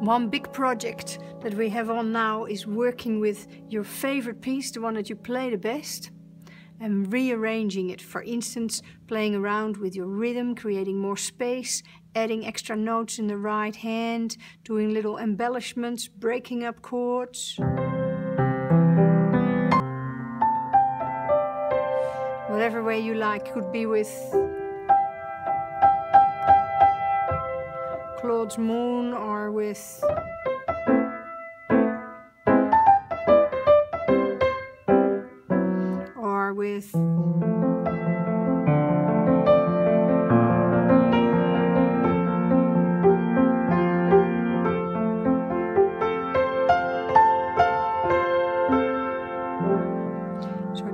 One big project that we have on now is working with your favorite piece, the one that you play the best, and rearranging it. For instance, playing around with your rhythm, creating more space, adding extra notes in the right hand, doing little embellishments, breaking up chords. Whatever way you like. Could be with Claude's Moon or with so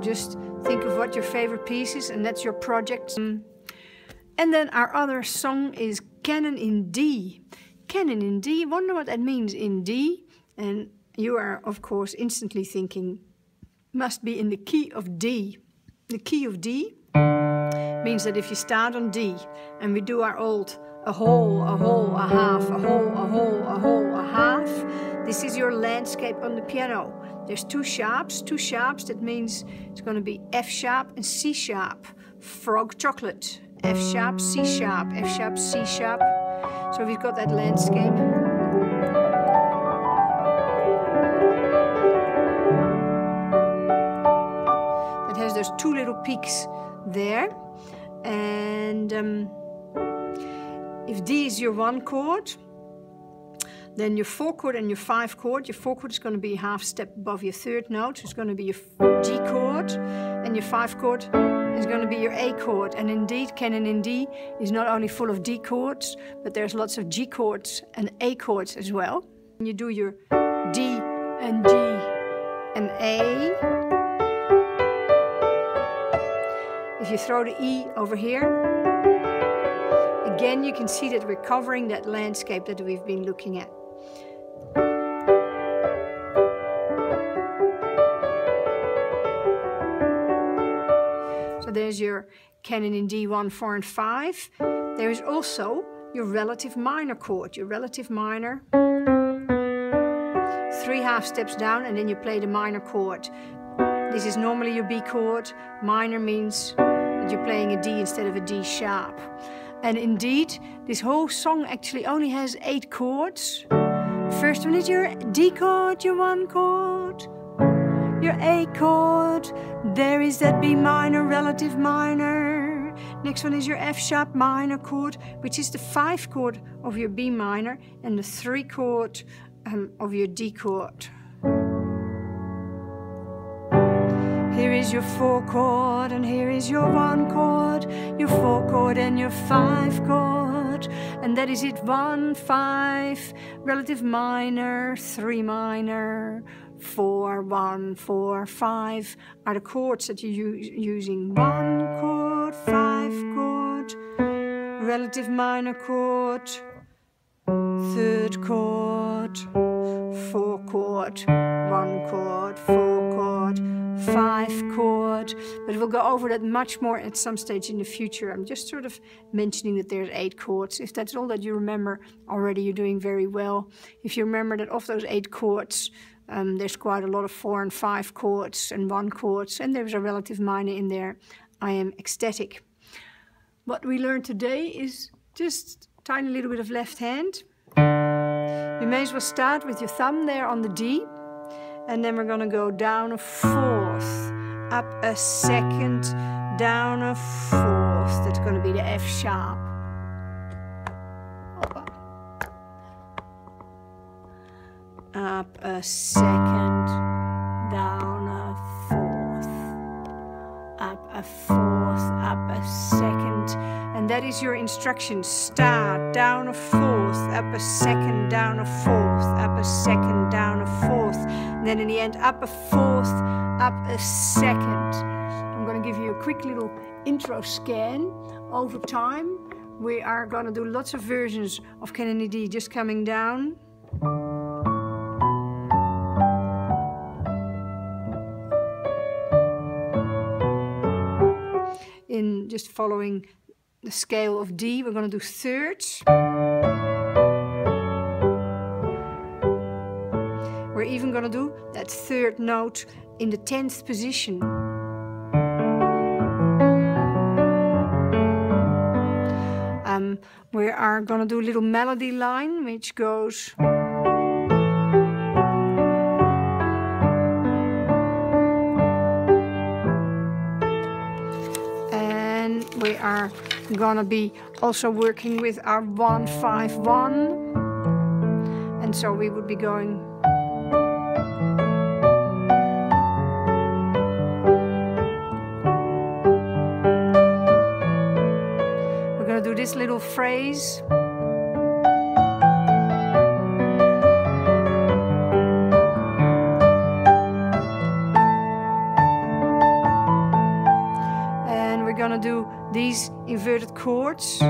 just think of what your favorite piece is, and that's your project. And then our other song is Canon in D. Canon in D, wonder what that means in D. And you are, of course, instantly thinking, must be in the key of D. The key of D means that if you start on D, and we do our old a whole, a whole, a half, a whole, a whole, a whole, a half, this is your landscape on the piano. There's two sharps, that means it's going to be F sharp and C sharp. Frog chocolate. F sharp, C sharp, F sharp, C sharp. So we've got that landscape. That has those two little peaks there. And if D is your 1 chord, then your 4 chord and your 5 chord. Your 4 chord is going to be a half step above your 3rd note. So it's going to be your G chord, and your 5 chord is going to be your A chord. And indeed, Canon in D is not only full of D chords, but there's lots of G chords and A chords as well. And you do your D and G and A. If you throw the E over here, again you can see that we're covering that landscape that we've been looking at. So there's your Canon in D 1, 4 and 5. There is also your relative minor chord, your relative minor. 3 half steps down, and then you play the minor chord. This is normally your B chord. Minor means that you're playing a D instead of a D sharp. And indeed, this whole song actually only has 8 chords. First one is your D chord, your 1 chord, your A chord. There is that B minor, relative minor. Next one is your F sharp minor chord, which is the 5 chord of your B minor and the 3 chord of your D chord. Here is your 4 chord, and here is your 1 chord, your 4 chord and your 5 chord. And that is it, 1, 5, relative minor, 3 minor, 4, 1, 4, 5 are the chords that you're using. 1 chord, 5 chord, relative minor chord, 3rd chord, 4 chord, 1 chord, 4 chord, 5 chord. But we'll go over that much more at some stage in the future. I'm just sort of mentioning that there's 8 chords. If that's all that you remember already, you're doing very well. If you remember that of those 8 chords, there's quite a lot of 4 and 5 chords and 1 chords, and there's a relative minor in there, I am ecstatic. What we learned today is just a tiny little bit of left hand. You may as well start with your thumb there on the D, and then we're going to go down a 4th, up a 2nd, down a 4th. That's going to be the F sharp. Up a 2nd, down a 4th, up a 4th, up a 2nd. And that is your instruction. Start, down a 4th, up a 2nd, down a 4th, up a 2nd, down a 4th. And then in the end, up a 4th, up a 2nd. I'm going to give you a quick little intro scan over time. We are going to do lots of versions of Canon In D just coming down. In just following the scale of D, we're going to do thirds. I'm gonna do that third note in the 10th position. We are gonna do a little melody line which goes and we are gonna be also working with our 1-5-1, and so we would be going do this little phrase. And we're gonna do these inverted chords.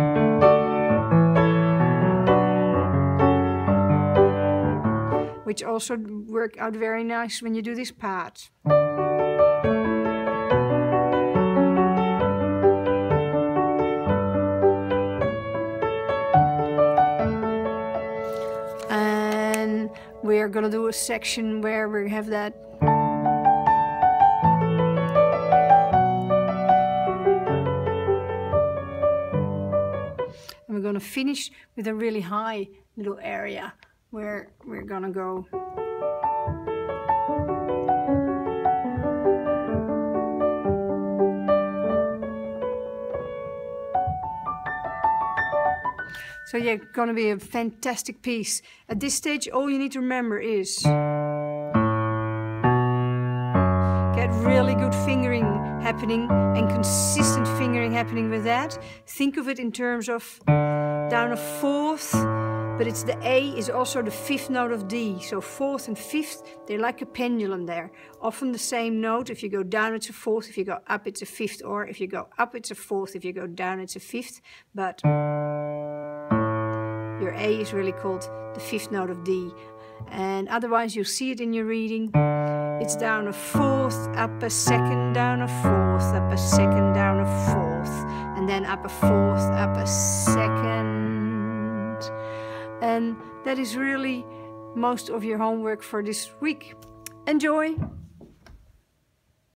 Which also work out very nice when you do this part. We're gonna do a section where we have that. And we're gonna finish with a really high little area where we're gonna go. So yeah, gonna be a fantastic piece. At this stage, all you need to remember is get really good fingering happening and consistent fingering happening with that. Think of it in terms of down a 4th, but it's the A is also the 5th note of D. So 4th and 5th, they're like a pendulum there. Often the same note. If you go down, it's a 4th. If you go up, it's a 5th. Or if you go up, it's a 4th. If you go down, it's a 5th. But your A is really called the 5th note of D. And otherwise you'll see it in your reading. It's down a 4th, up a 2nd, down a 4th, up a 2nd, down a 4th, and then up a 4th, up a 2nd. And that is really most of your homework for this week. Enjoy!